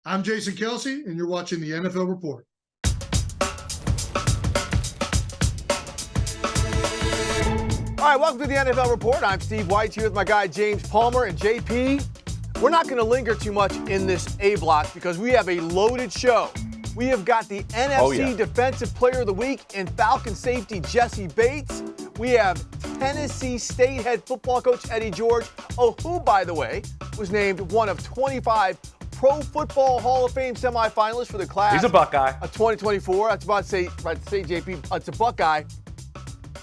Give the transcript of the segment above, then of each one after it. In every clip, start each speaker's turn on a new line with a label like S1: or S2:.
S1: I'm Jason Kelsey, and you're watching the NFL Report.
S2: All right, welcome to the NFL Report. I'm Steve White here with my guy James Palmer and JP. We're not going to linger too much in this A block because we have a loaded show. We have got the NFC Defensive Player of the Week in Falcons safety Jessie Bates. We have Tennessee State head football coach Eddie George, who, by the way, was named one of 25 Pro Football Hall of Fame semifinalists for the class.
S3: He's a Buckeye.
S2: Of 2024. That's about to say, JP, it's a Buckeye.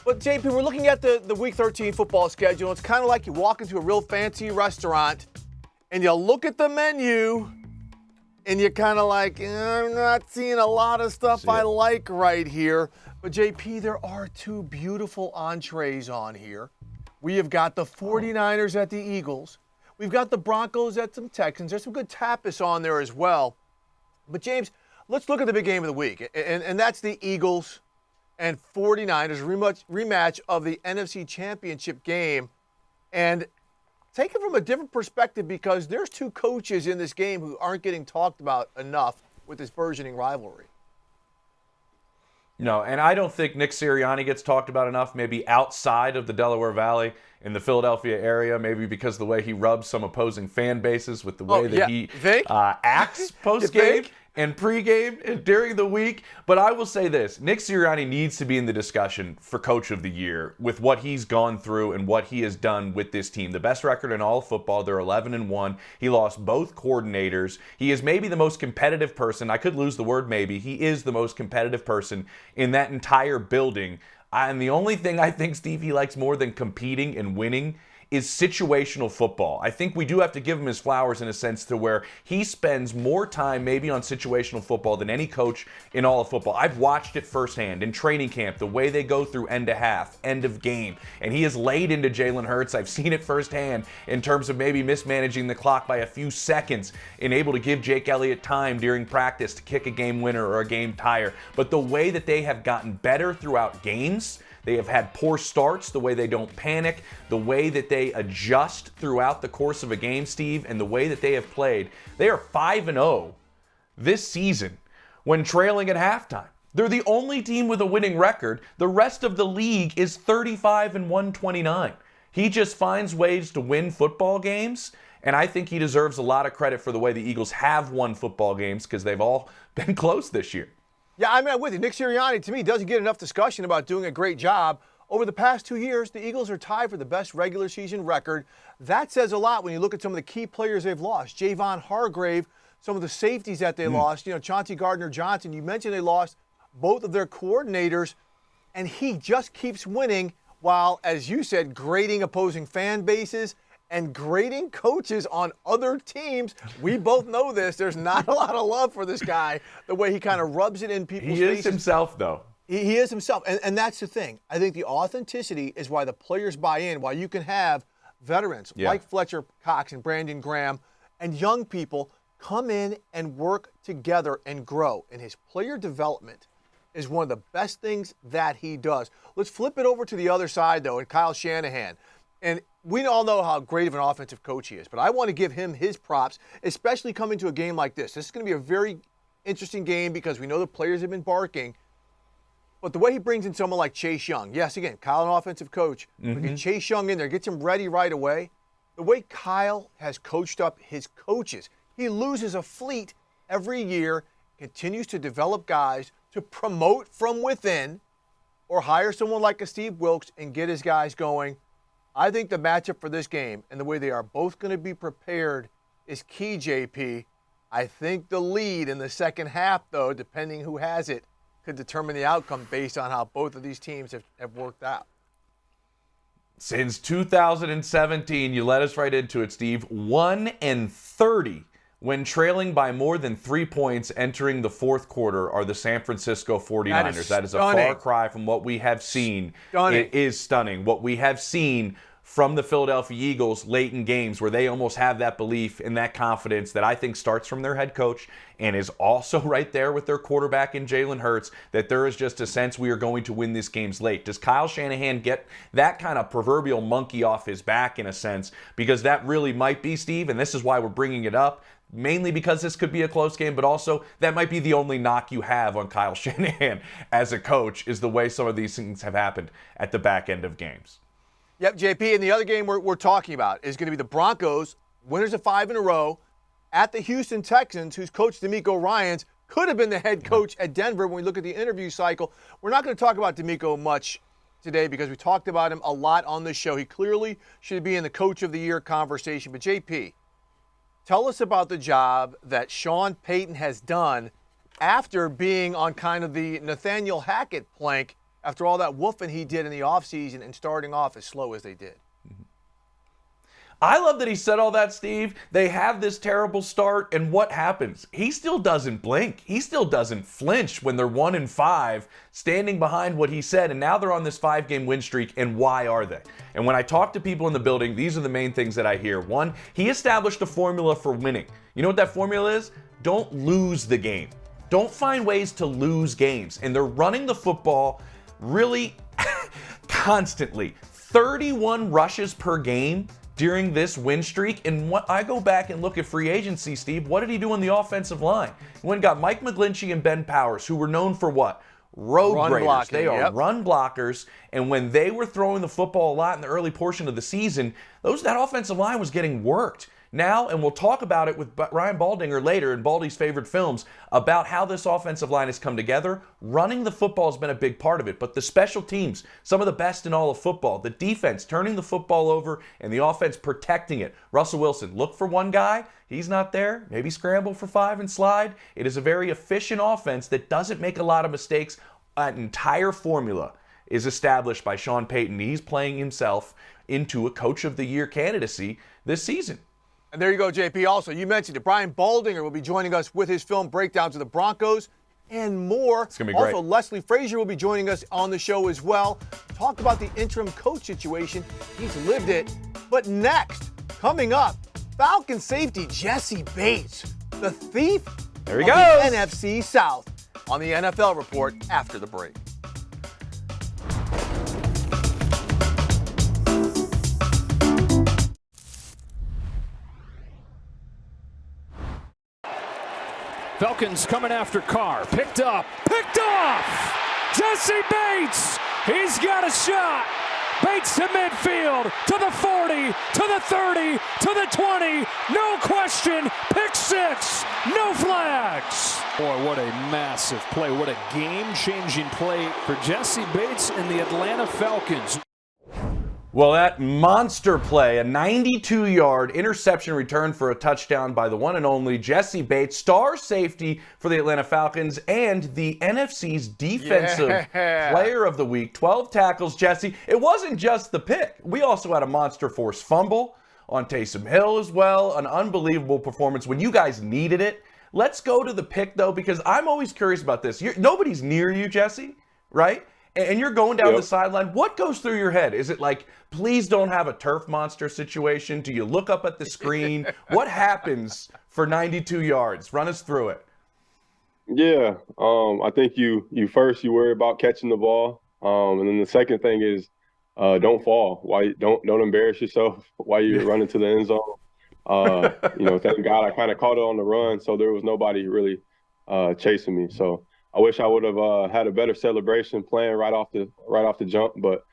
S2: But, JP, we're looking at the Week 13 football schedule. It's kind of like you walk into a real fancy restaurant and you look at the menu and you're kind of like, I'm not seeing a lot of stuff I like right here. But, JP, there are two beautiful entrees on here. We have got the 49ers at the Eagles. We've got the Broncos at some Texans. There's some good tapas on there as well. But, James, let's look at the big game of the week. And that's the Eagles and 49ers rematch of the NFC Championship game. And take it from a different perspective because there's two coaches in this game who aren't getting talked about enough with this burgeoning rivalry.
S3: No, and I don't think Nick Sirianni gets talked about enough, maybe outside of the Delaware Valley in the Philadelphia area, maybe because of the way he rubs some opposing fan bases with the way that he acts post-game and pregame and during the week. But I will say this, Nick Sirianni needs to be in the discussion for Coach of the Year with what he's gone through and what he has done with this team. The best record in all of football, they're 11-1. He lost both coordinators. He is maybe the most competitive person. I could lose the word maybe. He is the most competitive person in that entire building. And the only thing I think, Steve, he likes more than competing and winning is situational football. I think we do have to give him his flowers in a sense to where he spends more time maybe on situational football than any coach in all of football. I've watched it firsthand in training camp, the way they go through end of half, end of game, and he has laid into Jalen Hurts. I've seen it firsthand in terms of maybe mismanaging the clock by a few seconds and able to give Jake Elliott time during practice to kick a game winner or a game tire. But the way that they have gotten better throughout games, they have had poor starts, the way they don't panic, the way that they adjust throughout the course of a game, Steve, and the way that they have played. They are 5-0 this season when trailing at halftime. They're the only team with a winning record. The rest of the league is 35-129. He just finds ways to win football games, and I think he deserves a lot of credit for the way the Eagles have won football games because they've all been close this year.
S2: Yeah, I'm with you. Nick Sirianni, to me, doesn't get enough discussion about doing a great job. Over the past 2 years, the Eagles are tied for the best regular season record. That says a lot when you look at some of the key players they've lost. Javon Hargrave, some of the safeties that they lost. Chauncey Gardner-Johnson, you mentioned they lost both of their coordinators, and he just keeps winning while, as you said, grading opposing fan bases and grading coaches on other teams. We both know this. There's not a lot of love for this guy, the way he kind of rubs it in people's faces.
S3: He is himself, though.
S2: He is himself. And that's the thing. I think the authenticity is why the players buy in, why you can have veterans like Fletcher Cox and Brandon Graham and young people come in and work together and grow. And his player development is one of the best things that he does. Let's flip it over to the other side, though, and Kyle Shanahan. And we all know how great of an offensive coach he is, but I want to give him his props, especially coming to a game like this. This is going to be a very interesting game because we know the players have been barking. But the way he brings in someone like Chase Young, yes, again, Kyle, an offensive coach, but get Chase Young in there, gets him ready right away. The way Kyle has coached up his coaches, he loses a fleet every year, continues to develop guys to promote from within or hire someone like a Steve Wilks and get his guys going. I think the matchup for this game and the way they are both going to be prepared is key, JP. I think the lead in the second half, though, depending who has it, could determine the outcome based on how both of these teams have worked out.
S3: Since 2017, you led us right into it, Steve. 1-30 when trailing by more than 3 points entering the fourth quarter are the San Francisco 49ers. That is a far cry from what we have seen. It is stunning. What we have seen from the Philadelphia Eagles late in games where they almost have that belief and that confidence that I think starts from their head coach and is also right there with their quarterback in Jalen Hurts, that there is just a sense we are going to win this game's late. Does Kyle Shanahan get that kind of proverbial monkey off his back in a sense? Because that really might be, Steve, and this is why we're bringing it up, mainly because this could be a close game, but also that might be the only knock you have on Kyle Shanahan as a coach, is the way some of these things have happened at the back end of games.
S2: Yep, JP, and the other game we're talking about is going to be the Broncos, winners of 5 in a row, at the Houston Texans, whose coach DeMeco Ryans could have been the head coach at Denver when we look at the interview cycle. We're not going to talk about DeMeco much today because we talked about him a lot on this show. He clearly should be in the Coach of the Year conversation. But, JP, tell us about the job that Sean Payton has done after being on kind of the Nathaniel Hackett plank after all that woofing he did in the offseason and starting off as slow as they did.
S3: I love that he said all that, Steve. They have this terrible start, and what happens? He still doesn't blink. He still doesn't flinch when they're 1-5, standing behind what he said, and now they're on this 5-game win streak, and why are they? And when I talk to people in the building, these are the main things that I hear. One, he established a formula for winning. You know what that formula is? Don't lose the game. Don't find ways to lose games. And they're running the football really constantly. 31 rushes per game during this win streak. And what I go back and look at free agency, Steve, what did he do on the offensive line? He went and got Mike McGlinchey and Ben Powers, who were known for what? Road graders.
S2: Blocking,
S3: they are run blockers. And when they were throwing the football a lot in the early portion of the season, that offensive line was getting worked. Now, and we'll talk about it with Ryan Baldinger later in Baldy's favorite films, about how this offensive line has come together. Running the football has been a big part of it, but the special teams, some of the best in all of football, the defense turning the football over and the offense protecting it. Russell Wilson, look for one guy. He's not there. Maybe scramble for 5 and slide. It is a very efficient offense that doesn't make a lot of mistakes. An entire formula is established by Sean Payton. He's playing himself into a Coach of the Year candidacy this season.
S2: And there you go, JP. Also, you mentioned it. Brian Baldinger will be joining us with his film breakdowns of the Broncos and more.
S3: It's going to be great.
S2: Also, Leslie Frazier will be joining us on the show as well. Talk about the interim coach situation. He's lived it. But next, coming up, Falcons safety Jessie Bates, the thief
S3: there he
S2: of
S3: goes.
S2: the NFC South, on the NFL Report after the break.
S4: Falcons coming after Carr. Picked up. Picked off! Jessie Bates! He's got a shot! Bates to midfield, to the 40, to the 30, to the 20. No question. Pick 6. No flags. Boy, what a massive play. What a game-changing play for Jessie Bates and the Atlanta Falcons.
S3: Well, that monster play, a 92-yard interception return for a touchdown by the one and only Jessie Bates, star safety for the Atlanta Falcons and the NFC's Defensive Player of the Week. 12 tackles, Jessie. It wasn't just the pick. We also had a monster force fumble on Taysom Hill as well. An unbelievable performance when you guys needed it. Let's go to the pick, though, because I'm always curious about this. Nobody's near you, Jessie, right? And you're going down the sideline. What goes through your head? Is it like, please don't have a turf monster situation? Do you look up at the screen? What happens for 92 yards? Run us through it.
S5: Yeah, I think you worry about catching the ball, and then the second thing is don't fall. Why don't embarrass yourself while you're running to the end zone. Thank God I kind of caught it on the run, so there was nobody really chasing me. So I wish I would have had a better celebration playing right off the jump, but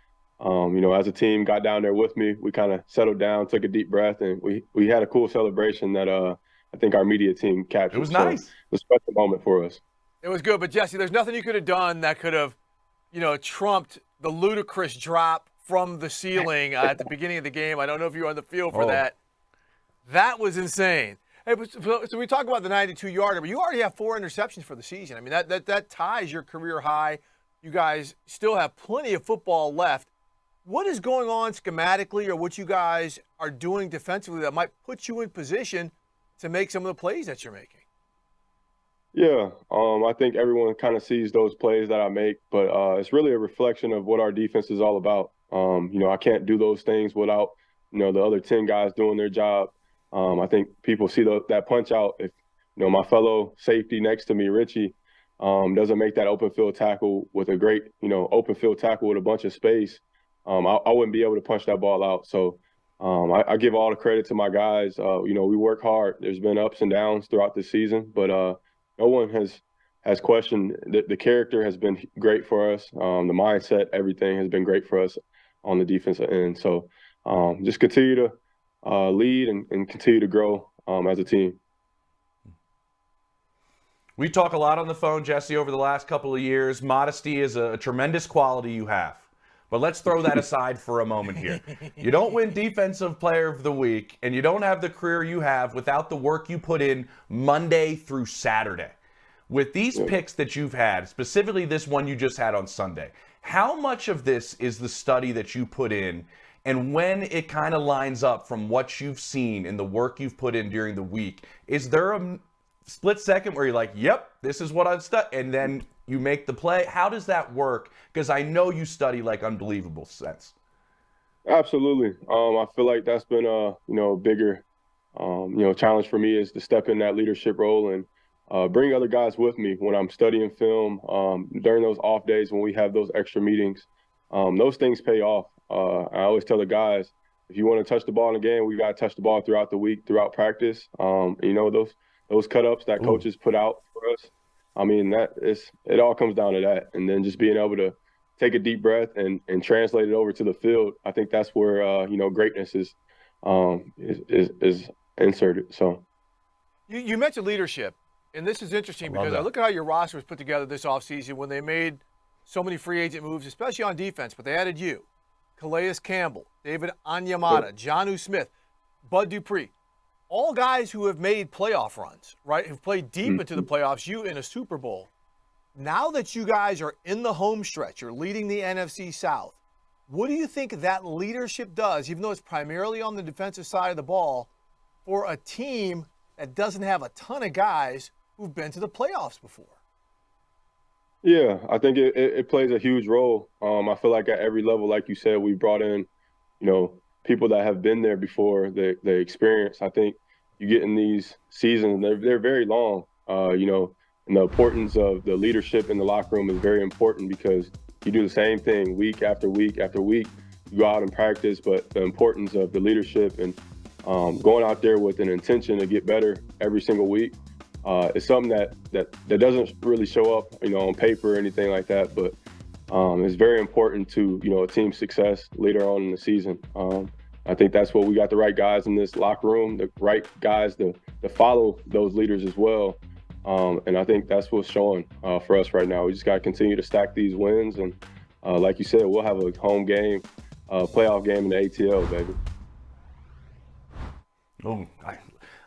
S5: as a team got down there with me, we kind of settled down, took a deep breath, and we had a cool celebration that I think our media team captured.
S3: It was nice.
S5: So it was a special moment for us.
S2: It was good, but Jessie, there's nothing you could have done that could have, trumped the ludicrous drop from the ceiling at the beginning of the game. I don't know if you were on the field for that. That was insane. Hey, so we talk about the 92-yarder, but you already have 4 interceptions for the season. I mean, that ties your career high. You guys still have plenty of football left. What is going on schematically or what you guys are doing defensively that might put you in position to make some of the plays that you're making?
S5: Yeah, I think everyone kind of sees those plays that I make, but it's really a reflection of what our defense is all about. I can't do those things without, the other 10 guys doing their job. I think people see that punch out. If my fellow safety next to me, Richie, doesn't make that open field tackle with a great, open field tackle with a bunch of space, I wouldn't be able to punch that ball out. So I give all the credit to my guys. You know, we work hard. There's been ups and downs throughout the season, but no one has questioned the character has been great for us. The mindset, everything has been great for us on the defensive end. So just continue to lead and continue to grow as a team.
S3: We talk a lot on the phone, Jessie, over the last couple of years. Modesty is a tremendous quality you have. But let's throw that aside for a moment here. You don't win Defensive Player of the Week, and you don't have the career you have without the work you put in Monday through Saturday. With these picks that you've had, specifically this one you just had on Sunday, how much of this is the study that you put in, and when it kind of lines up from what you've seen and the work you've put in during the week, is there a split second where you're like, yep, this is what I've studied, and then you make the play? How does that work? Because I know you study like unbelievable sense.
S5: Absolutely. I feel like that's been a bigger challenge for me, is to step in that leadership role and bring other guys with me when I'm studying film, during those off days when we have those extra meetings. Those things pay off. I always tell the guys, if you want to touch the ball in a game, we got to touch the ball throughout the week, throughout practice. Those cut-ups that coaches put out for us, I mean, it all comes down to that. And then just being able to take a deep breath and translate it over to the field, I think that's where, greatness is inserted. So
S2: you mentioned leadership, and this is interesting because I look at how your roster was put together this offseason when they made so many free agent moves, especially on defense, but they added you, Calais Campbell, David Onyemata, Jonnu Smith, Bud Dupree. All guys who have made playoff runs, right, who've played deep into the playoffs, you in a Super Bowl. Now that you guys are in the home stretch, you're leading the NFC South, what do you think that leadership does, even though it's primarily on the defensive side of the ball, for a team that doesn't have a ton of guys who've been to the playoffs before?
S5: Yeah, I think it plays a huge role. I feel like at every level, like you said, we brought in, people that have been there before, the experience. I think you get in these seasons, they're very long, and the importance of the leadership in the locker room is very important because you do the same thing week after week after week. You go out and practice, but the importance of the leadership and going out there with an intention to get better every single week is something that doesn't really show up, on paper or anything like that, but it's very important to, a team's success later on in the season. I think that's what we got, the right guys in this locker room, the right guys to follow those leaders as well. And I think that's what's showing for us right now. We just got to continue to stack these wins. And like you said, we'll have a home game, playoff game in the ATL, baby.
S3: Oh,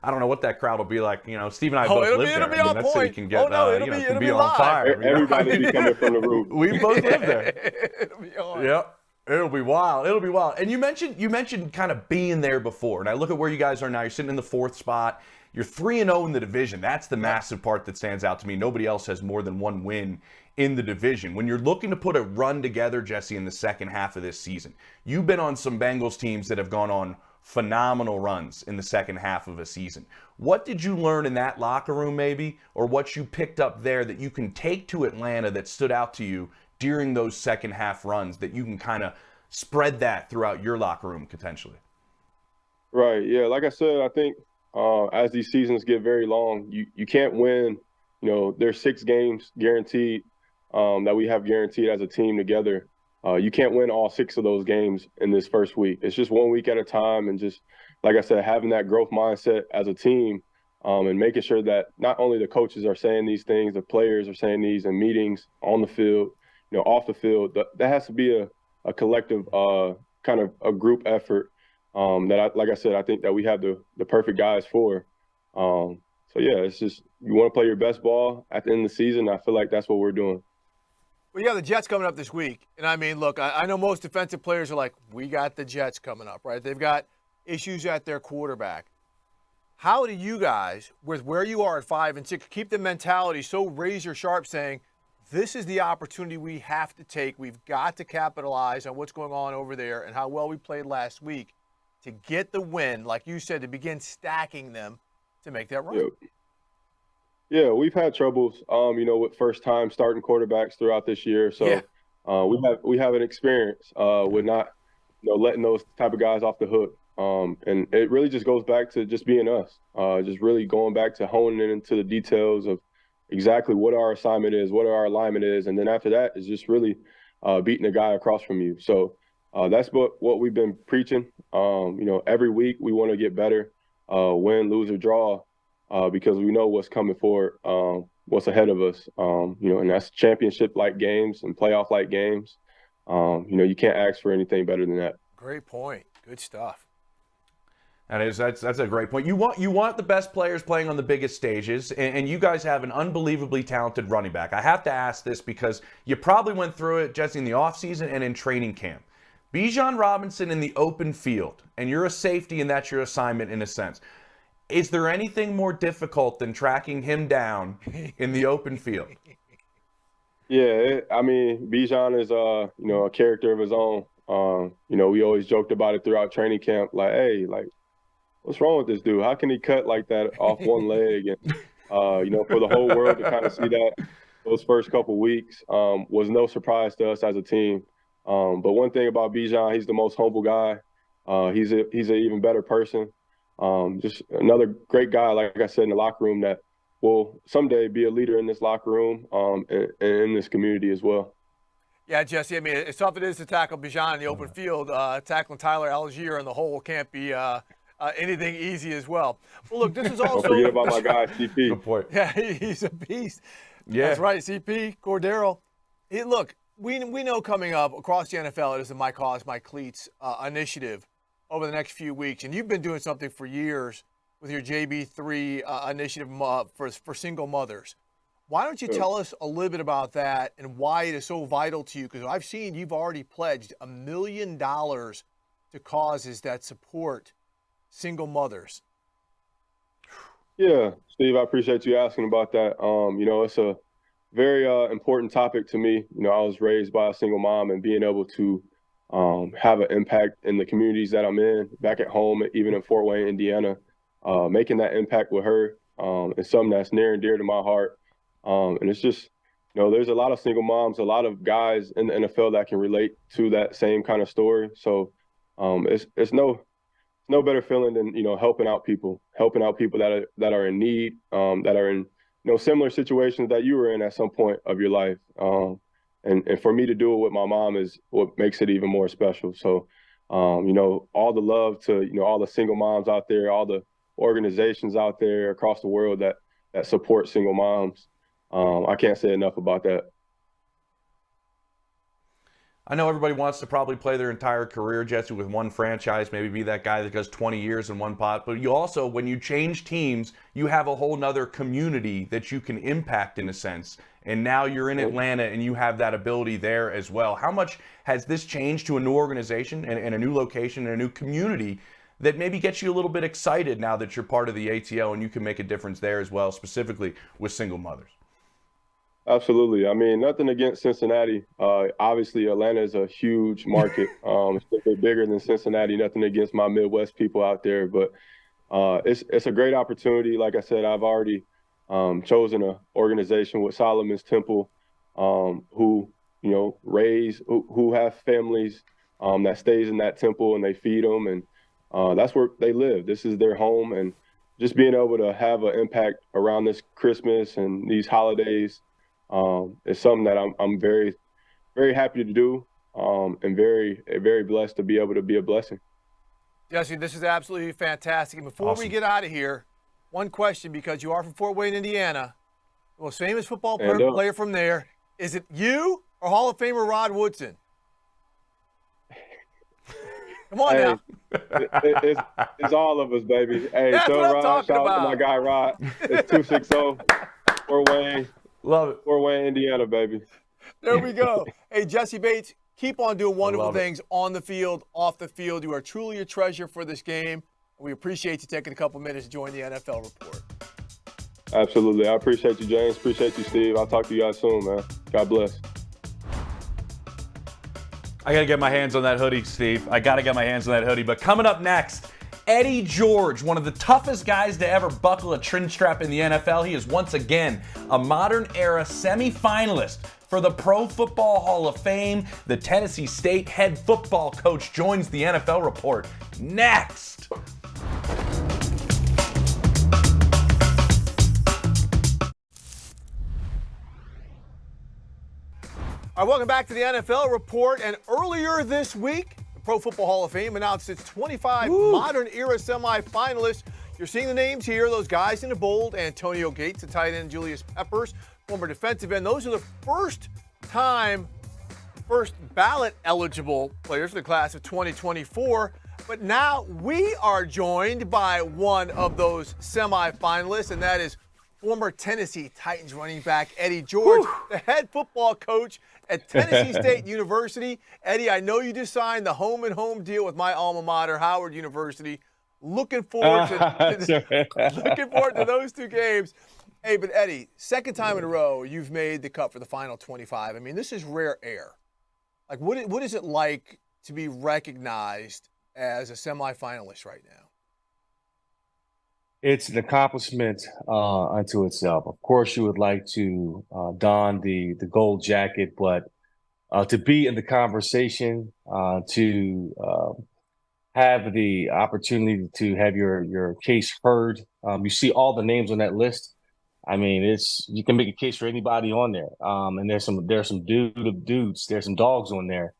S3: I don't know what that crowd will be like. Steve and I both live there. That city can get, can be on fire.
S5: Everybody be coming from the roof.
S3: We both live there. It'll be on. Yep. It'll be wild. It'll be wild. And you mentioned kind of being there before. And I look at where you guys are now. You're sitting in the 4th spot. You're 3-0 in the division. That's the massive part that stands out to me. Nobody else has more than one win in the division. When you're looking to put a run together, Jessie, in the second half of this season, you've been on some Bengals teams that have gone on phenomenal runs in the second half of a season. What did you learn in that locker room maybe, or what you picked up there that you can take to Atlanta that stood out to you during those second half runs that you can kind of spread that throughout your locker room potentially?
S5: Right. Yeah. Like I said, I think as these seasons get very long, you can't win. There's 6 games guaranteed that we have guaranteed as a team together. You can't win all 6 of those games in this first week. It's just one week at a time. And just, like I said, having that growth mindset as a team and making sure that not only the coaches are saying these things, the players are saying these in meetings, on the field, off the field. That has to be a collective kind of a group effort like I said, I think that we have the perfect guys for. So, yeah, it's just you want to play your best ball at the end of the season. I feel like that's what we're doing.
S2: Well, you have the Jets coming up this week. And, I mean, look, I know most defensive players are like, we got the Jets coming up, right? They've got issues at their quarterback. How do you guys, with where you are at 5-6, keep the mentality so razor sharp saying, this is the opportunity we have to take. We've got to capitalize on what's going on over there and how well we played last week to get the win, like you said, to begin stacking them to make that run.
S5: Yep. Yeah, we've had troubles, with first-time starting quarterbacks throughout this year. So we have an experience with not, letting those type of guys off the hook. And it really just goes back to just being us, just really going back to honing in into the details of exactly what our assignment is, what our alignment is. And then after that is just really beating the guy across from you. So that's what we've been preaching. Every week we want to get better, win, lose, or draw, because we know what's coming forward, what's ahead of us, and that's championship-like games and playoff-like games. You can't ask for anything better than that.
S2: Great point. Good stuff.
S3: That's a great point. You want the best players playing on the biggest stages, and you guys have an unbelievably talented running back. I have to ask this because you probably went through it, Jesse, in the offseason and in training camp. Bijan Robinson in the open field, and you're a safety, and that's your assignment in a sense. Is there anything more difficult than tracking him down in the open field?
S5: Yeah, Bijan is a character of his own. We always joked about it throughout training camp, like, hey, like, what's wrong with this dude? How can he cut like that off one leg? And for the whole world to kind of see that those first couple weeks was no surprise to us as a team. But one thing about Bijan, he's the most humble guy. He's an even better person. Just another great guy, like I said, in the locker room that will someday be a leader in this locker room and in this community as well.
S2: Yeah, Jesse, it's tough it is to tackle Bijan in the open field. Tackling Tyler Algier in the hole can't be anything easy as well. Well, look, this is also –
S5: Don't forget about my guy, CP.
S3: Good point.
S2: Yeah, he's a beast.
S3: Yeah.
S2: That's right, CP, Cordero. Look, we know coming up across the NFL it is the My Cause, My Cleats initiative over the next few weeks. And you've been doing something for years with your JB3 initiative for single mothers. Why don't you tell us a little bit about that and why it is so vital to you? Because I've seen you've already pledged $1 million to causes that support single mothers.
S5: Yeah, Steve, I appreciate you asking about that. It's a very important topic to me. I was raised by a single mom, and being able to have an impact in the communities that I'm in, back at home, even in Fort Wayne, Indiana, making that impact with her is something that's near and dear to my heart. And it's just, there's a lot of single moms, a lot of guys in the NFL that can relate to that same kind of story. So it's no better feeling than, helping out people that are in need, that are in, similar situations that you were in at some point of your life. And for me to do it with my mom is what makes it even more special. So, all the love to, all the single moms out there, all the organizations out there across the world that support single moms. I can't say enough about that.
S3: I know everybody wants to probably play their entire career, Jesse, with one franchise, maybe be that guy that does 20 years in one pot. But you also, when you change teams, you have a whole nother community that you can impact in a sense. And now you're in Atlanta and you have that ability there as well. How much has this changed to a new organization and a new location and a new community that maybe gets you a little bit excited now that you're part of the ATL and you can make a difference there as well, specifically with single mothers?
S5: Absolutely. Nothing against Cincinnati. Obviously, Atlanta is a huge market. It's a bit bigger than Cincinnati. Nothing against my Midwest people out there, but it's a great opportunity. Like I said, I've already chosen an organization with Solomon's Temple, who who have families that stays in that temple, and they feed them, and that's where they live. This is their home, and just being able to have an impact around this Christmas and these holidays. It's something that I'm very, very happy to do, and very, very blessed to be able to be a blessing.
S2: Jesse, this is absolutely fantastic. And before we get out of here, one question, because you are from Fort Wayne, Indiana, the most famous football player from there. Is it you or Hall of Famer Rod Woodson? Come on now.
S5: It's all of us, baby. Hey,
S2: that's
S5: tell
S2: what I'm
S5: Rod,
S2: talking
S5: shout
S2: about.
S5: out to my guy Rod. It's 260 Fort Wayne.
S3: Love it.
S5: Fort Wayne, Indiana, baby.
S2: There we go. Hey, Jessie Bates, keep on doing wonderful things on the field, off the field. You are truly a treasure for this game. We appreciate you taking a couple minutes to join the NFL Report.
S5: Absolutely. I appreciate you, James. Appreciate you, Steve. I'll talk to you guys soon, man. God bless.
S3: I got to get my hands on that hoodie, Steve. I got to get my hands on that hoodie. But coming up next, Eddie George, one of the toughest guys to ever buckle a chin strap in the NFL. He is once again a modern era semifinalist for the Pro Football Hall of Fame. The Tennessee State head football coach joins the NFL Report next.
S2: All right, welcome back to the NFL Report. And earlier this week, the Pro Football Hall of Fame announced its 25 modern era semifinalists. You're seeing the names here, those guys in the bold. Antonio Gates, the tight end, Julius Peppers, former defensive end. Those are the first ballot eligible players for the class of 2024. But now we are joined by one of those semifinalists, and that is former Tennessee Titans running back Eddie George, the head football coach at Tennessee State University. Eddie, I know you just signed the home and home deal with my alma mater, Howard University. Looking forward to those two games. Hey, but Eddie, second time in a row you've made the cut for the final 25. I mean, this is rare air. Like, what is it like to be recognized as a semifinalist right now?
S6: It's an accomplishment unto itself. Of course, you would like to don the gold jacket, but to be in the conversation, to have the opportunity to have your case heard. You see all the names on that list. I mean, you can make a case for anybody on there. And there's some dudes, there's some dogs on there.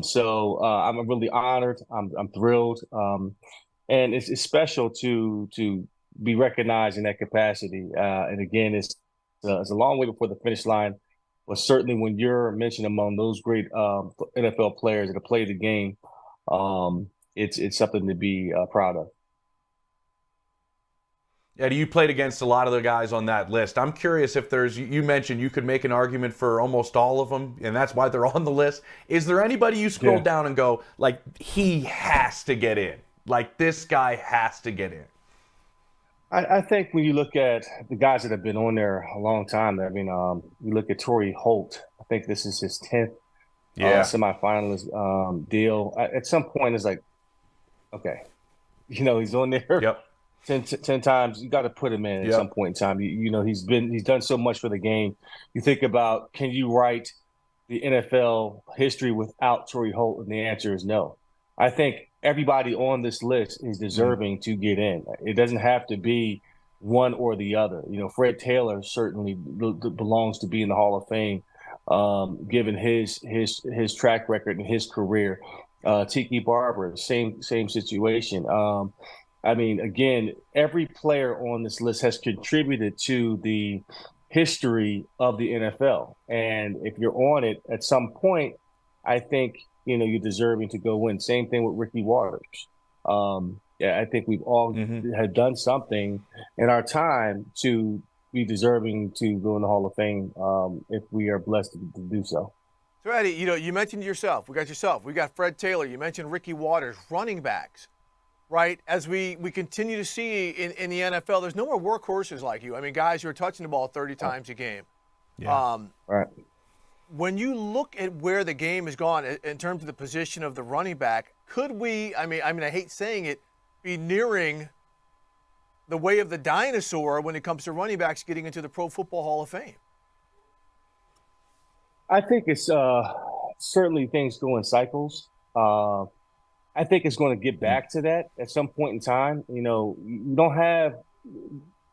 S6: So I'm really honored. I'm thrilled. And it's special to be recognized in that capacity. And again, it's a long way before the finish line. But certainly when you're mentioned among those great NFL players that have played the game, it's something to be proud of.
S3: Eddie, you played against a lot of the guys on that list. I'm curious if you mentioned you could make an argument for almost all of them, and that's why they're on the list. Is there anybody you scroll down and go, like, he has to get in? Like, this guy has to get in?
S6: I think when you look at the guys that have been on there a long time, I mean, you look at Torrey Holt. I think this is his 10th semifinalist deal. At some point, it's like, okay, he's on there.
S3: Yep.
S6: 10 times. You got to put him in at some point in time. He's done so much for the game. You think about, can you write the NFL history without Torrey Holt? And the answer is no. I think everybody on this list is deserving to get in. It doesn't have to be one or the other. Fred Taylor certainly belongs to be in the Hall of Fame, given his track record and his career. Tiki Barber, same situation. I mean, again, every player on this list has contributed to the history of the NFL. And if you're on it at some point, I think, you're deserving to go win. Same thing with Ricky Waters. I think we've all have done something in our time to be deserving to go in the Hall of Fame if we are blessed to do so.
S2: So, Eddie, you mentioned yourself. We got Fred Taylor. You mentioned Ricky Waters, running backs. Right, as we continue to see in the NFL, there's no more workhorses like you. I mean, guys who are touching the ball 30 times a game.
S6: Yeah. Right.
S2: When you look at where the game has gone in terms of the position of the running back, could we? I mean, I hate saying it, be nearing the way of the dinosaur when it comes to running backs getting into the Pro Football Hall of Fame?
S6: I think it's certainly things go in cycles. I think it's going to get back to that at some point in time. You don't have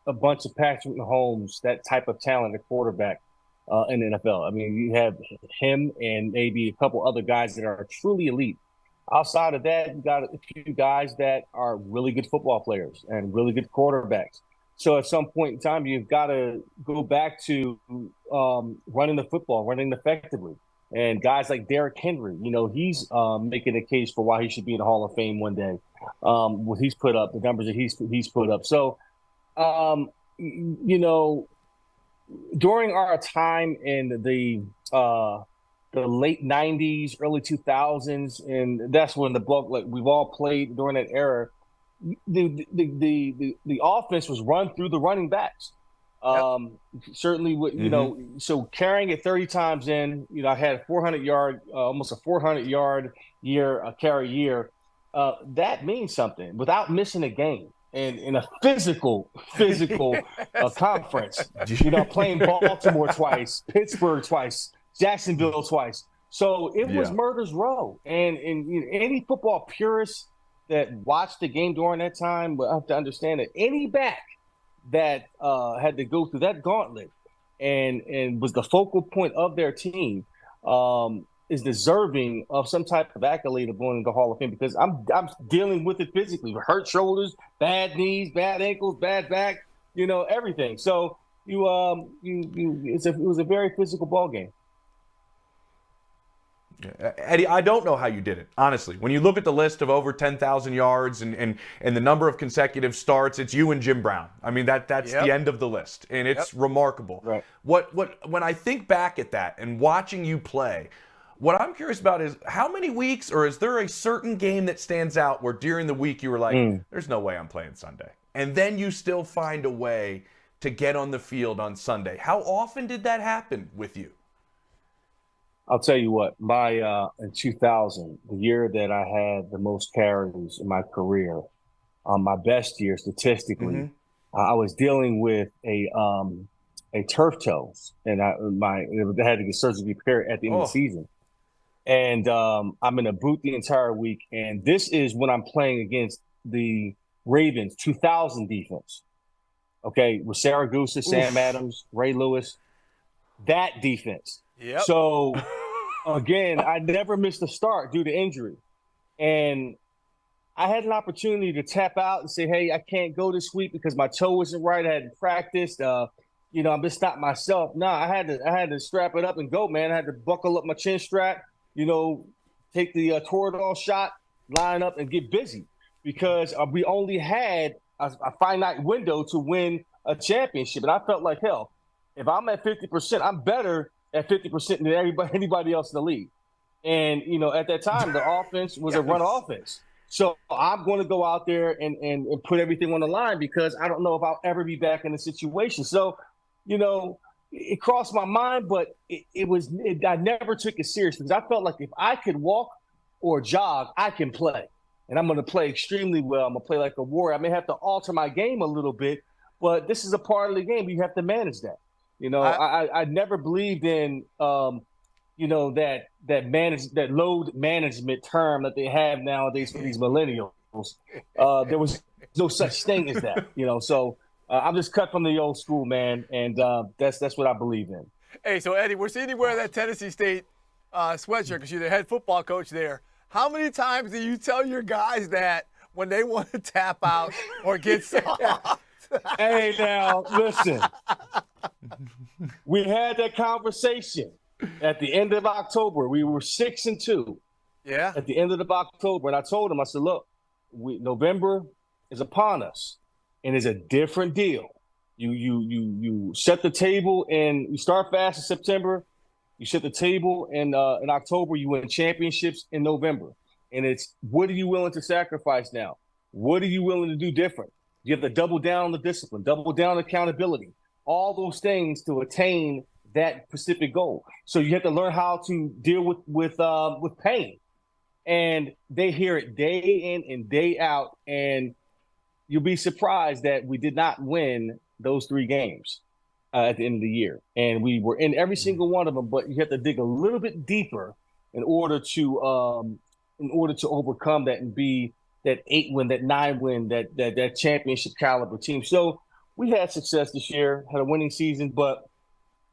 S6: a bunch of Patrick Mahomes, that type of talent at quarterback in the NFL. I mean, you have him and maybe a couple other guys that are truly elite. Outside of that, you got a few guys that are really good football players and really good quarterbacks. So at some point in time, you've got to go back to running the football, running effectively. And guys like Derrick Henry, he's making a case for why he should be in the Hall of Fame one day. What he's put up, the numbers that he's put up. So, during our time in the late '90s, early 2000s, and that's when the bulk, like we've all played during that era, the offense was run through the running backs. Certainly, so carrying it 30 times in, I had a 400 yard, almost a 400 yard carry year. that means something without missing a game. And in a physical conference, playing Baltimore twice, Pittsburgh twice, Jacksonville twice. So it was murder's row. And any football purist that watched the game during that time will have to understand that any back that had to go through that gauntlet and was the focal point of their team is deserving of some type of accolade of going to the Hall of Fame, because I'm dealing with it physically, hurt shoulders, bad knees, bad ankles, bad back, everything. So it was a very physical ball game.
S3: Eddie, I don't know how you did it, honestly. When you look at the list of over 10,000 yards and the number of consecutive starts, it's you and Jim Brown. I mean, that's the end of the list, and it's remarkable.
S6: Right.
S3: When I think back at that and watching you play, what I'm curious about is how many weeks, or is there a certain game that stands out where during the week you were like, there's no way I'm playing Sunday, and then you still find a way to get on the field on Sunday? How often did that happen with you?
S6: I'll tell you what, in 2000, the year that I had the most carries in my career, my best year statistically, I was dealing with a turf toe, and I had to get surgically repaired at the end of the season. And I'm in a boot the entire week, and this is when I'm playing against the Ravens 2000 defense. Okay, with Saragusa, Sam Adams, Ray Lewis, that defense.
S2: Yep.
S6: So, again, I never missed a start due to injury. And I had an opportunity to tap out and say, hey, I can't go this week because my toe isn't right. I hadn't practiced. I'm just not myself. No, I had to strap it up and go, man. I had to buckle up my chin strap, take the Toradol shot, line up, and get busy, because we only had a finite window to win a championship. And I felt like, hell, if I'm at 50%, I'm better at 50% than anybody else in the league. And, at that time, the offense was a run offense. So I'm going to go out there and put everything on the line, because I don't know if I'll ever be back in the situation. So, it crossed my mind, but I never took it serious, because I felt like if I could walk or jog, I can play. And I'm going to play extremely well. I'm going to play like a warrior. I may have to alter my game a little bit, but this is a part of the game. You have to manage that. I never believed in, that load management term that they have nowadays for these millennials. There was no such thing as that, So I'm just cut from the old school, man, and that's what I believe in.
S2: Hey, so Eddie, we're seeing you wear that Tennessee State sweatshirt because you're the head football coach there. How many times do you tell your guys that when they want to tap out or get soft?
S6: Hey, now, listen. We had that conversation at the end of October. We were 6-2.
S2: Yeah.
S6: At the end of October, and I told him, I said, look, November is upon us, and it's a different deal. You set the table, and you start fast in September. You set the table in October. You win championships in November, and it's, what are you willing to sacrifice now? What are you willing to do different? You have to double down on the discipline, double down on accountability, all those things to attain that specific goal. So you have to learn how to deal with pain. And they hear it day in and day out, and you'll be surprised that we did not win those 3 games at the end of the year. And we were in every single one of them, but you have to dig a little bit deeper in order to overcome that and be that 8-win, that 9-win, that championship caliber team. So we had success this year, had a winning season, but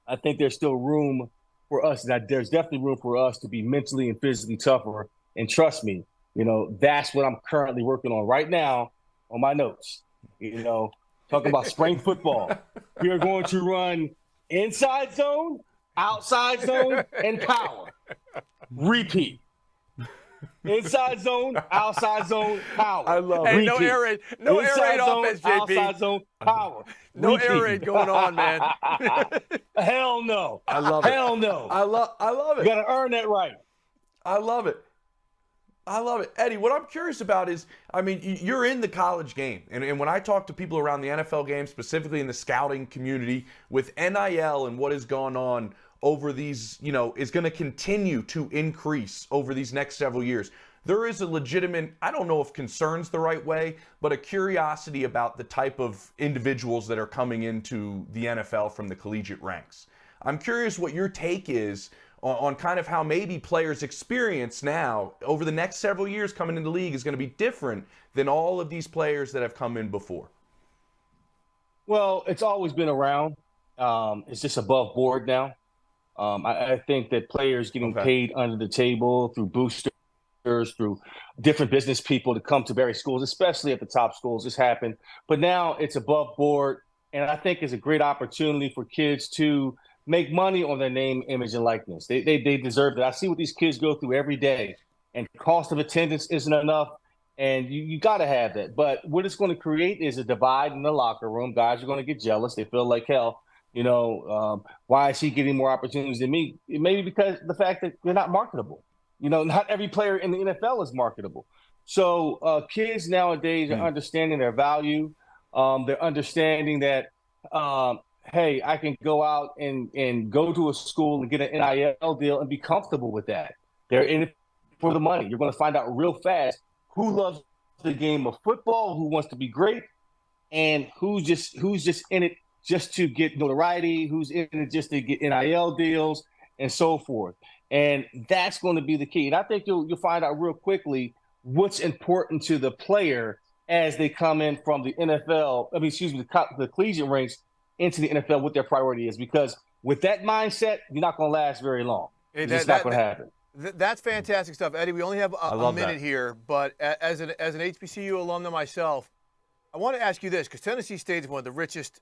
S6: I think there's still room for us. There's definitely room for us to be mentally and physically tougher. And trust me, that's what I'm currently working on right now on my notes. Talking about spring football. We are going to run inside zone, outside zone, and power. Repeat. Inside zone, outside zone, power.
S3: I love
S2: it.
S3: Hey,
S2: no air raid offense, JP.
S6: Outside zone, power.
S2: No air raid going on, man.
S6: Hell no.
S3: I love it.
S6: Hell no.
S3: I love it.
S6: You got to earn that right.
S3: I love it. Eddie, what I'm curious about is, you're in the college game. And when I talk to people around the NFL game, specifically in the scouting community, with NIL and what has gone on over these, is going to continue to increase over these next several years. there is a legitimate, I don't know if concern's the right way, but a curiosity about the type of individuals that are coming into the NFL from the collegiate ranks. I'm curious what your take is on kind of how maybe players' experience now over the next several years coming into the league is going to be different than all of these players that have come in before.
S6: Well, it's always been around. It's just above board now. I think that players getting paid under the table through boosters, through different business people to come to various schools, especially at the top schools, has happened. But now it's above board, and I think it's a great opportunity for kids to make money on their name, image, and likeness. They deserve it. I see what these kids go through every day, and cost of attendance isn't enough, and you got to have that. But what it's going to create is a divide in the locker room. Guys are going to get jealous. They feel like, hell, why is he getting more opportunities than me? Maybe because the fact that they're not marketable. Not every player in the NFL is marketable. So kids nowadays are understanding their value. They're understanding that, hey, I can go out and go to a school and get an NIL deal and be comfortable with that. They're in it for the money. You're going to find out real fast who loves the game of football, who wants to be great, and who's just in it just to get notoriety, who's in it just to get NIL deals and so forth. And that's going to be the key. And I think you'll find out real quickly what's important to the player as they come in from the the collegiate ranks into the NFL, what their priority is. Because with that mindset, you're not going to last very long. It's not going to happen.
S2: That's fantastic stuff, Eddie. We only have a minute here, but as an HBCU alumni myself, I want to ask you this, because Tennessee State is one of the richest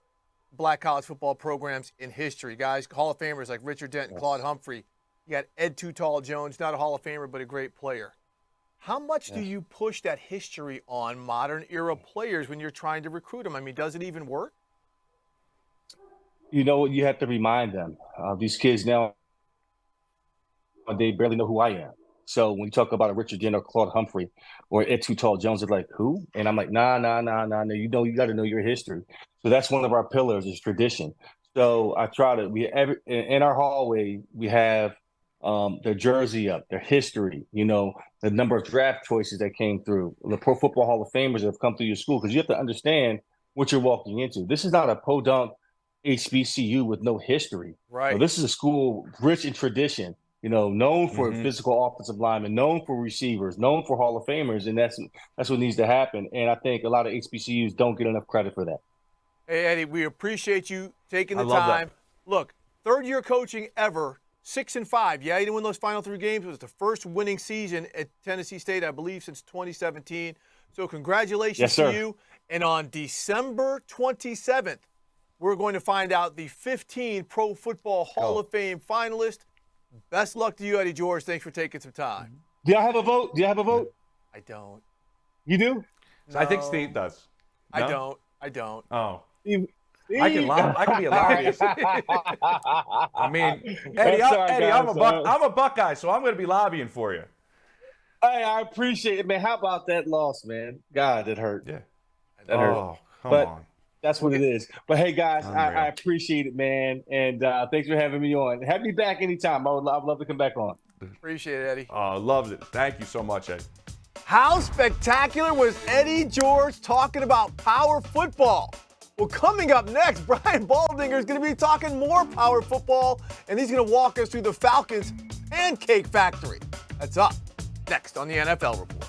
S2: black college football programs in history. Guys, Hall of Famers like Richard Dent and Claude Humphrey. You got Ed Too Tall Jones, not a Hall of Famer, but a great player. How much do you push that history on modern era players when you're trying to recruit them? I mean, does it even work?
S6: You have to remind them. These kids now, they barely know who I am. So when you talk about a Richard Dent or Claude Humphrey or Ed Too Tall Jones, they're like, who? And I'm like, nah. You got to know your history. So that's one of our pillars is tradition. So I try to, in our hallway, we have their jersey up, their history, the number of draft choices that came through, the Pro Football Hall of Famers that have come through your school, because you have to understand what you're walking into. This is not a podunk HBCU with no history.
S2: Right.
S6: This is a school rich in tradition, known for physical offensive linemen, known for receivers, known for Hall of Famers, and that's what needs to happen. And I think a lot of HBCUs don't get enough credit for that.
S2: Hey, Eddie, we appreciate you taking the time. Look, third-year coaching ever, 6-5. Yeah, you didn't win those final 3 games. It was the first winning season at Tennessee State, I believe, since 2017. So congratulations to you. And on December 27th, we're going to find out the 15 Pro Football Hall of Fame finalists. Best luck to you, Eddie George. Thanks for taking some time.
S6: Do I have a vote?
S2: I don't.
S6: You do?
S3: No. I think Steve does. No?
S2: I don't.
S3: Oh. I can be a lobbyist. I mean, Eddie, I'm a Buckeye, so I'm going to be lobbying for you.
S6: Hey, I appreciate it, man. How about that loss, man? God, it hurt.
S3: Yeah.
S6: That hurt.
S3: Come on.
S6: That's what it is. But, hey, guys, I appreciate it, man. And thanks for having me on. Have me back anytime. I'd love to come back on.
S2: Appreciate it, Eddie.
S3: Loves it. Thank you so much, Eddie.
S2: How spectacular was Eddie George talking about power football? Well, coming up next, Brian Baldinger is going to be talking more power football, and he's going to walk us through the Falcons Pancake Factory. That's up next on the NFL Report.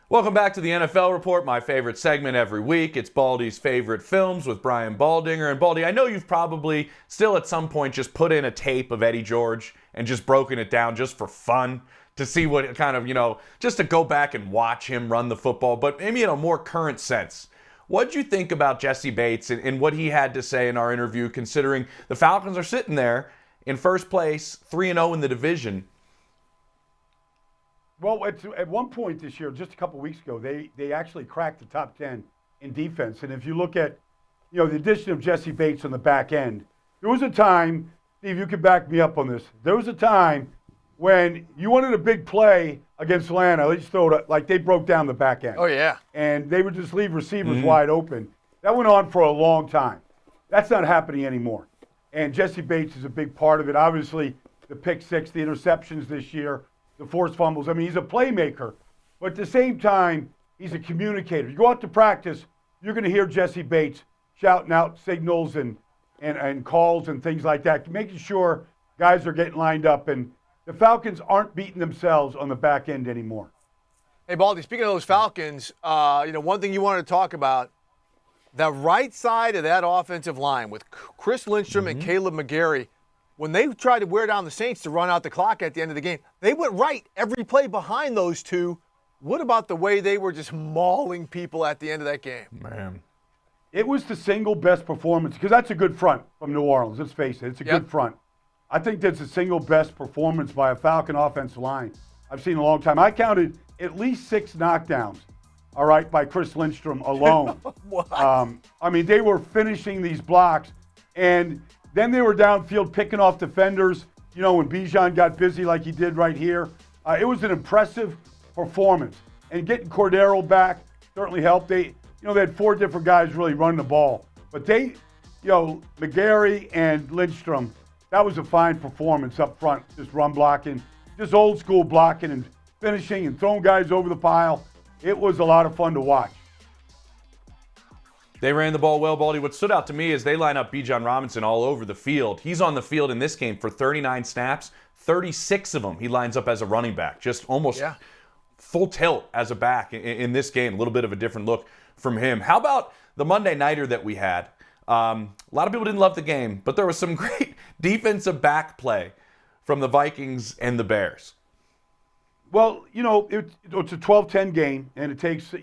S3: Welcome back to the NFL Report, my favorite segment every week. It's Baldy's favorite films with Brian Baldinger. And Baldy, I know you've probably still at some point just put in a tape of Eddie George and just broken it down just for fun to see what kind of, just to go back and watch him run the football, but maybe in a more current sense. What'd you think about Jessie Bates and what he had to say in our interview, considering the Falcons are sitting there in first place, 3-0 in the division?
S7: Well, at one point this year, just a couple weeks ago, they actually cracked the top 10 in defense. And if you look at, the addition of Jessie Bates on the back end, there was a time, Steve, you could back me up on this. There was a time when you wanted a big play against Atlanta, they just throw it, like they broke down the back end.
S2: Oh, yeah.
S7: And they would just leave receivers wide open. That went on for a long time. That's not happening anymore. And Jessie Bates is a big part of it. Obviously, the pick six, the interceptions this year, the forced fumbles. I mean, he's a playmaker. But at the same time, he's a communicator. You go out to practice, you're going to hear Jessie Bates shouting out signals and calls and things like that, making sure guys are getting lined up. And the Falcons aren't beating themselves on the back end anymore.
S2: Hey, Baldy, speaking of those Falcons, one thing you wanted to talk about, the right side of that offensive line with Chris Lindstrom and Caleb McGarry, when they tried to wear down the Saints to run out the clock at the end of the game, they went right every play behind those two. What about the way they were just mauling people at the end of that game?
S3: Man.
S7: It was the single best performance, because that's a good front from New Orleans. Let's face it, it's a good front. I think that's the single best performance by a Falcon offensive line I've seen in a long time. I counted at least 6 knockdowns, all right, by Chris Lindstrom alone. I mean, they were finishing these blocks, and then they were downfield picking off defenders, when Bijan got busy like he did right here. It was an impressive performance. And getting Cordero back certainly helped. They had 4 different guys really running the ball. But McGarry and Lindstrom, that was a fine performance up front, just run blocking, just old school blocking and finishing and throwing guys over the pile. It was a lot of fun to watch.
S3: They ran the ball well, Baldy. What stood out to me is they line up Bijan Robinson all over the field. He's on the field in this game for 39 snaps, 36 of them he lines up as a running back, just almost full tilt as a back in this game. A little bit of a different look from him. How about the Monday Nighter that we had? A lot of people didn't love the game, but there was some great defensive back play from the Vikings and the Bears.
S7: Well, it's a 12-10 game, and it takes,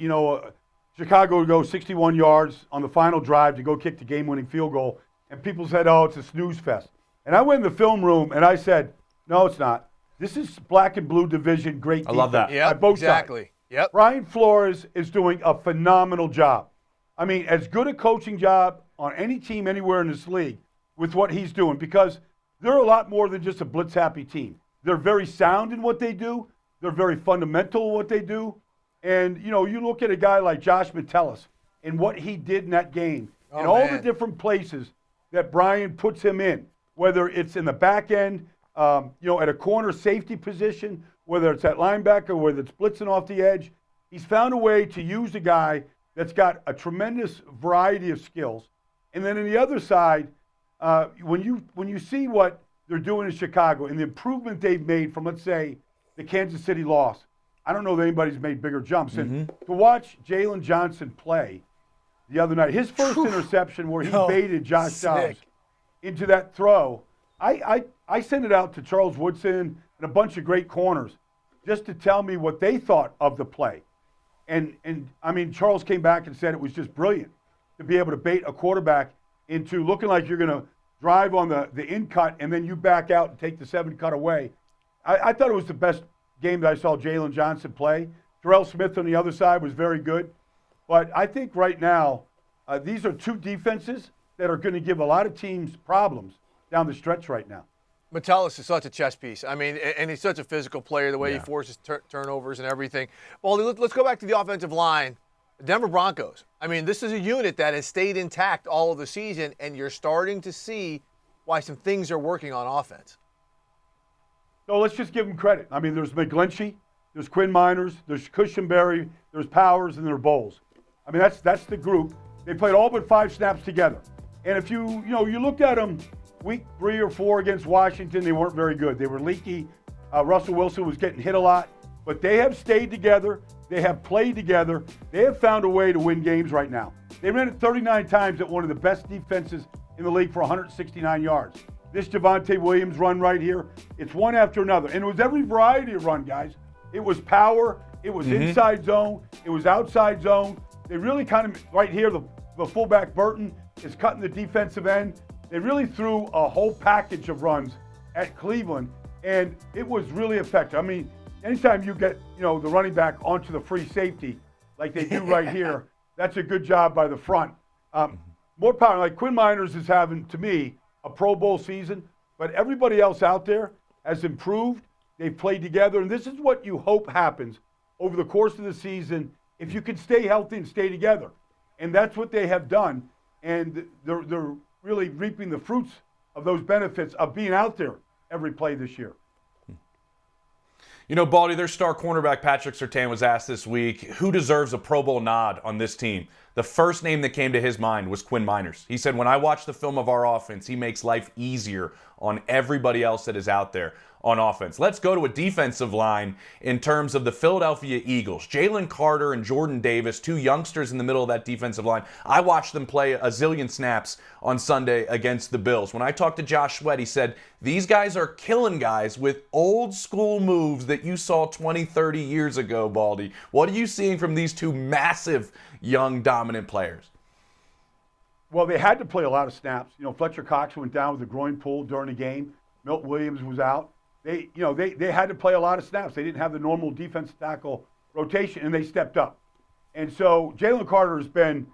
S7: Chicago to go 61 yards on the final drive to go kick the game-winning field goal, and people said, oh, it's a snooze fest. And I went in the film room, and I said, no, it's not. This is black and blue division, great defense.
S3: I love that.
S2: Yeah, exactly.
S7: Sides.
S2: Yep.
S7: Brian Flores is doing a phenomenal job. I mean, as good a coaching job on any team anywhere in this league with what he's doing, because they're a lot more than just a blitz-happy team. They're very sound in what they do. They're very fundamental in what they do. And, you look at a guy like Josh Metellus and what he did in that game and all the different places that Brian puts him in, whether it's in the back end, at a corner safety position, whether it's at linebacker, whether it's blitzing off the edge. He's found a way to use a guy that's got a tremendous variety of skills. And then on the other side, when you see what they're doing in Chicago and the improvement they've made from, let's say, the Kansas City loss, I don't know that anybody's made bigger jumps. And to watch Jalen Johnson play the other night, his first interception where he baited Josh Dobbs into that throw, I sent it out to Charles Woodson and a bunch of great corners just to tell me what they thought of the play. And I mean, Charles came back and said it was just brilliant to be able to bait a quarterback into looking like you're going to drive on the in cut and then you back out and take the 7 cut away. I thought it was the best game that I saw Jalen Johnson play. Terrell Smith on the other side was very good. But I think right now, these are 2 defenses that are going to give a lot of teams problems down the stretch right now.
S2: Metellus is such a chess piece. I mean, and he's such a physical player, the way he forces turnovers and everything. Baldy, let's go back to the offensive line. The Denver Broncos. I mean, this is a unit that has stayed intact all of the season, and you're starting to see why some things are working on offense.
S7: So let's just give them credit. I mean, there's McGlinchey, there's Quinn Miners, there's Cushenberry, there's Powers, and there's Bowles. I mean, that's the group. They played all but 5 snaps together. And if you looked at them week 3 or 4 against Washington, they weren't very good. They were leaky. Russell Wilson was getting hit a lot. But they have stayed together. They have played together. They have found a way to win games right now. They ran it 39 times at one of the best defenses in the league for 169 yards. This Javonte Williams run right here, it's one after another. And it was every variety of run, guys. It was power. It was inside zone. It was outside zone. They really kind of, right here, the fullback Burton is cutting the defensive end. They really threw a whole package of runs at Cleveland, and it was really effective. I mean, anytime you get, the running back onto the free safety like they do right here, that's a good job by the front. More power. Like Quinn Miners is having, to me, a Pro Bowl season, but everybody else out there has improved. They've played together, and this is what you hope happens over the course of the season if you can stay healthy and stay together. And that's what they have done. And they're really reaping the fruits of those benefits of being out there every play this year.
S3: You know, Baldy, their star cornerback Patrick Surtain was asked this week, who deserves a Pro Bowl nod on this team? The first name that came to his mind was Quinn Miners. He said, when I watch the film of our offense, he makes life easier on everybody else that is out there on offense. Let's go to a defensive line in terms of the Philadelphia Eagles. Jalen Carter and Jordan Davis, two youngsters in the middle of that defensive line. I watched them play a zillion snaps on Sunday against the Bills. When I talked to Josh Sweat, he said, these guys are killing guys with old school moves that you saw 20, 30 years ago, Baldy. What are you seeing from these two massive, young, dominant players?
S7: Well, they had to play a lot of snaps. You know, Fletcher Cox went down with a groin pull during the game. Milt Williams was out. They had to play a lot of snaps. They didn't have the normal defensive tackle rotation, and they stepped up. And so Jalen Carter has been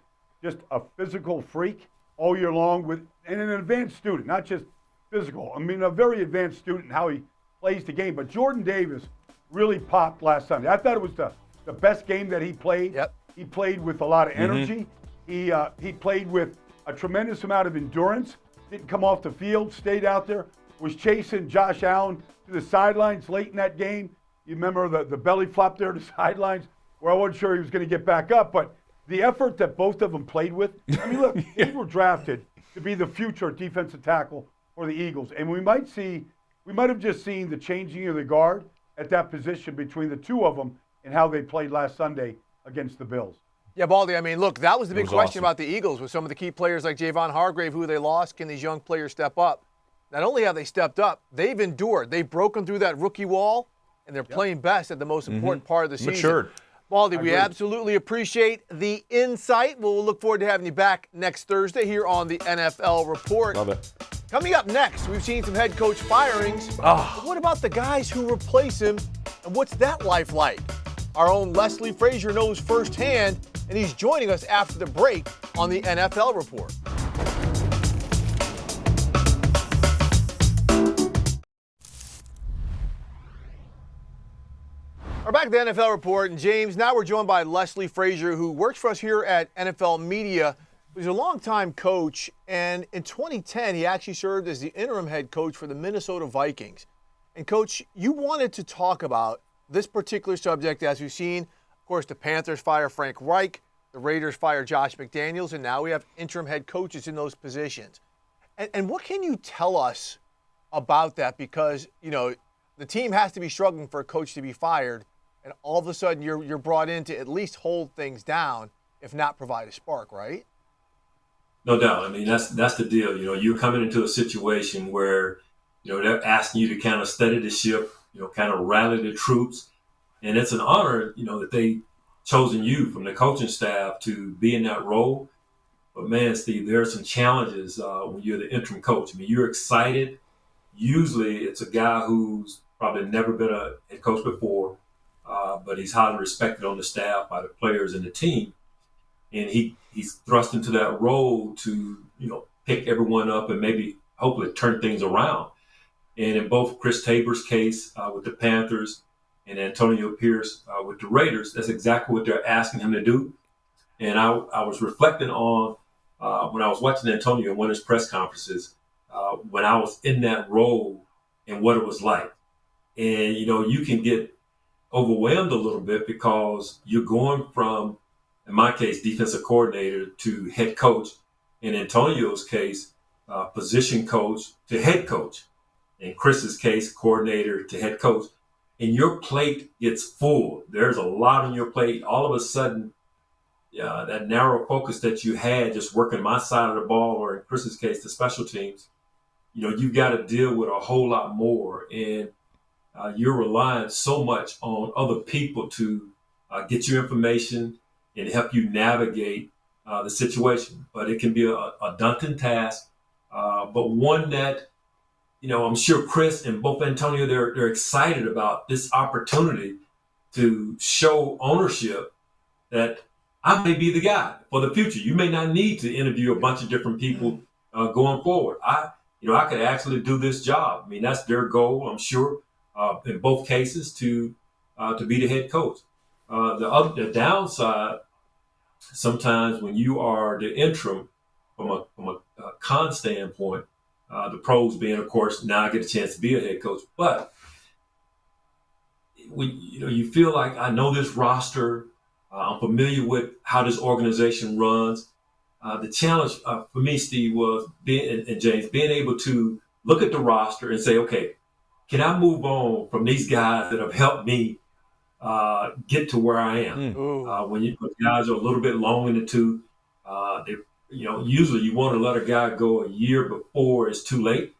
S7: just a physical freak all year long and an advanced student, not just physical. I mean, a very advanced student in how he plays the game. But Jordan Davis really popped last Sunday. I thought it was the best game that he played.
S2: Yep.
S7: He played with a lot of energy. He played with a tremendous amount of endurance. Didn't come off the field, stayed out there, was chasing Josh Allen to the sidelines late in that game. You remember the belly flop there to the sidelines where I wasn't sure he was going to get back up. But the effort that both of them played with, I mean, look, they were drafted to be the future defensive tackle for the Eagles. And we might have just seen the changing of the guard at that position between the two of them and how they played last Sunday against the Bills.
S2: Yeah, Baldy, I mean, look, that was the big question
S3: awesome
S2: about the Eagles with some of the key players like Javon Hargrave, who they lost. Can these young players step up? Not only have they stepped up, they've endured. They've broken through that rookie wall, and they're playing best at the most important part of the season.
S3: Matured.
S2: Baldy, we absolutely appreciate the insight. We'll look forward to having you back next Thursday here on the NFL Report.
S3: Love it.
S2: Coming up next, we've seen some head coach firings. But what about the guys who replace him, and what's that life like? Our own Leslie Frazier knows firsthand, and he's joining us after the break on the NFL Report. We're back at the NFL Report, and James, now we're joined by Leslie Frazier, who works for us here at NFL Media. He's a longtime coach, and in 2010, he actually served as the interim head coach for the Minnesota Vikings. And, Coach, you wanted to talk about this particular subject, as we've seen. Of course, the Panthers fire Frank Reich, the Raiders fire Josh McDaniels, and now we have interim head coaches in those positions. And what can you tell us about that? Because, you know, the team has to be struggling for a coach to be fired, and all of a sudden you're brought in to at least hold things down, if not provide a spark, right?
S8: No doubt. I mean, that's the deal. You know, you're coming into a situation where, you know, they're asking you to kind of steady the ship, you know, kind of rally the troops. And it's an honor, you know, that they chosen you from the coaching staff to be in that role. But man, Steve, there are some challenges when you're the interim coach. I mean, you're excited. Usually it's a guy who's probably never been a head coach before, but he's highly respected on the staff by the players and the team. And he's thrust into that role to, you know, pick everyone up and maybe hopefully turn things around. And in both Chris Tabor's case with the Panthers and Antonio Pierce with the Raiders, that's exactly what they're asking him to do. And I was reflecting on when I was watching Antonio in one of his press conferences, when I was in that role and what it was like. And, you know, you can get overwhelmed a little bit because you're going from, in my case, defensive coordinator to head coach. In Antonio's case, position coach to head coach. In Chris's case, coordinator to head coach. And your plate gets full. There's a lot on your plate. All of a sudden, that narrow focus that you had just working my side of the ball, or in Chris's case, the special teams, you know, you've got to deal with a whole lot more. And you're relying so much on other people to get your information and help you navigate the situation. But it can be a daunting task, but one that, you know, I'm sure Chris and both Antonio, they're excited about this opportunity to show ownership that I may be the guy for the future. You may not need to interview a bunch of different people going forward. I could actually do this job. I mean, that's their goal, I'm sure, in both cases to be the head coach. The downside sometimes when you are the interim from a con standpoint, the pros being, of course, now I get a chance to be a head coach. But when you feel like I know this roster, I'm familiar with how this organization runs. The challenge for me, Steve, was and James, being able to look at the roster and say, okay, can I move on from these guys that have helped me get to where I am? When guys are a little bit long in the tooth, usually you want to let a guy go a year before it's too late.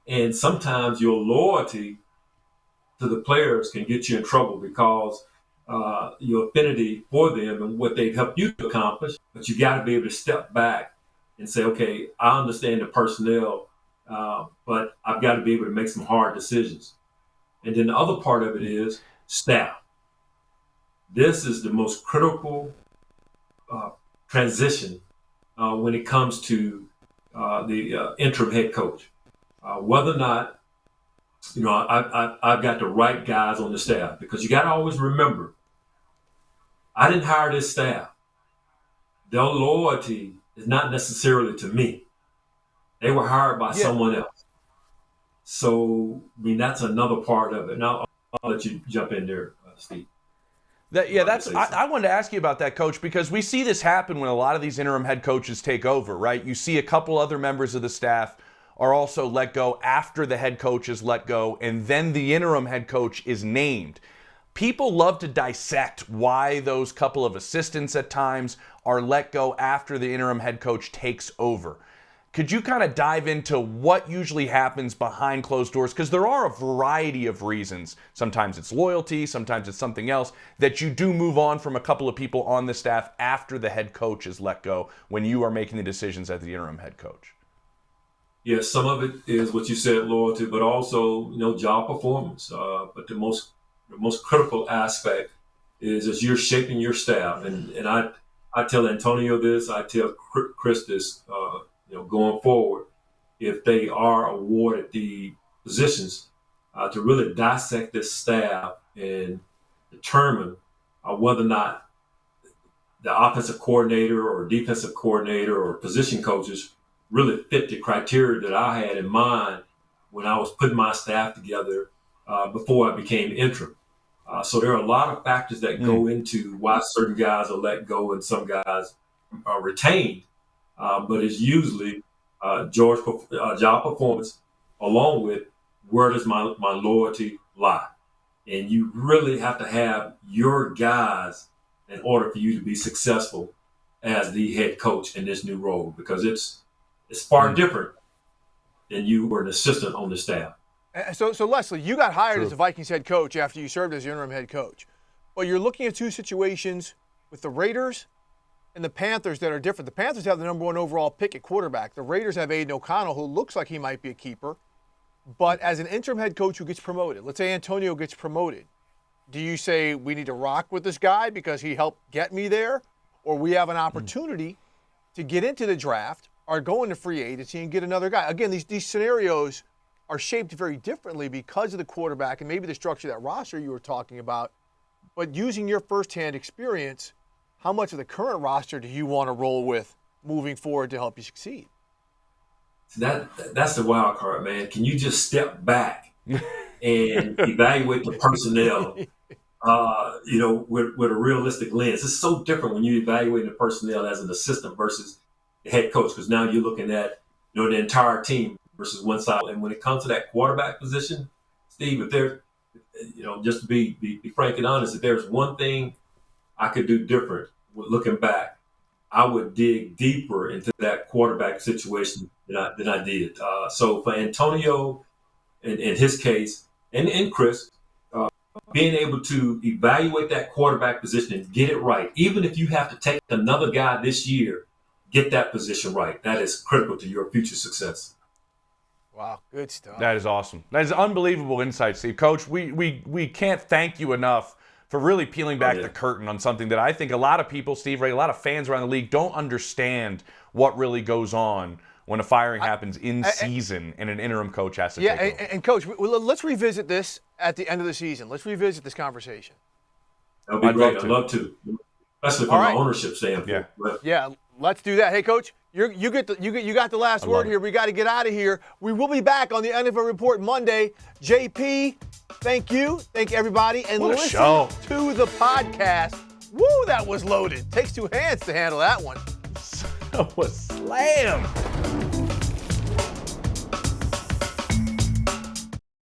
S8: And sometimes your loyalty to the players can get you in trouble because your affinity for them and what they've helped you to accomplish. But you got to be able to step back and say, okay, I understand the personnel, but I've got to be able to make some hard decisions. And then the other part of it is staff. This is the most critical transition when it comes to the interim head coach. Whether or not, I've got the right guys on the staff, because you got to always remember, I didn't hire this staff. Their loyalty is not necessarily to me. They were hired by someone else. So, that's another part of it. Now, I'll let you jump in there, Steve.
S3: I wanted to ask you about that, Coach, because we see this happen when a lot of these interim head coaches take over, right? You see a couple other members of the staff are also let go after the head coach is let go, and then the interim head coach is named. People love to dissect why those couple of assistants at times are let go after the interim head coach takes over. Could you kind of dive into what usually happens behind closed doors? Because there are a variety of reasons. Sometimes it's loyalty, sometimes it's something else, that you do move on from a couple of people on the staff after the head coach is let go when you are making the decisions as the interim head coach.
S8: Yeah, some of it is what you said, loyalty, but also, job performance. But the most critical aspect is as you're shaping your staff. And I tell Antonio this, I tell Chris this, going forward, if they are awarded the positions, to really dissect this staff and determine whether or not the offensive coordinator or defensive coordinator or position coaches really fit the criteria that I had in mind when I was putting my staff together before I became interim. So there are a lot of factors that go into why certain guys are let go and some guys are retained. But it's usually job performance along with where does my loyalty lie. And you really have to have your guys in order for you to be successful as the head coach in this new role, because it's far different than you were an assistant on the staff.
S2: So Leslie, you got hired as the Vikings head coach after you served as the interim head coach. But you're looking at two situations with the Raiders and the Panthers that are different. The Panthers have the number 1 overall pick at quarterback. The Raiders have Aiden O'Connell, who looks like he might be a keeper. But as an interim head coach who gets promoted, let's say Antonio gets promoted, do you say we need to rock with this guy because he helped get me there? Or we have an opportunity to get into the draft or go into free agency and get another guy? Again, these scenarios are shaped very differently because of the quarterback and maybe the structure of that roster you were talking about. But using your firsthand experience, how much of the current roster do you want to roll with moving forward to help you succeed?
S8: That's the wild card, man. Can you just step back and evaluate the personnel, with a realistic lens? It's so different when you evaluate the personnel as an assistant versus the head coach, because now you're looking at the entire team versus one side. And when it comes to that quarterback position, Steve, if there, just to be frank and honest, if there's one thing I could do different with looking back, I would dig deeper into that quarterback situation than I did. So for Antonio, in his case, and Chris, being able to evaluate that quarterback position and get it right, even if you have to take another guy this year, get that position right. That is critical to your future success.
S2: Wow, good stuff.
S3: That is awesome. That is unbelievable insight, Steve. Coach, we can't thank you enough for really peeling back the curtain on something that I think a lot of people, Steve, right, a lot of fans around the league don't understand what really goes on when a firing happens in season and an interim coach has to take over.
S2: And Coach, let's revisit this at the end of the season. Let's revisit this conversation.
S8: That would be great. I'd love to. especially from an ownership standpoint.
S2: Yeah, let's do that. Hey, Coach, you got the last word here. We got to get out of here. We will be back on the NFL Report Monday. JP, thank you. Thank everybody. And listen to the podcast. Woo, that was loaded. Takes two hands to handle that one.
S3: That was slammed.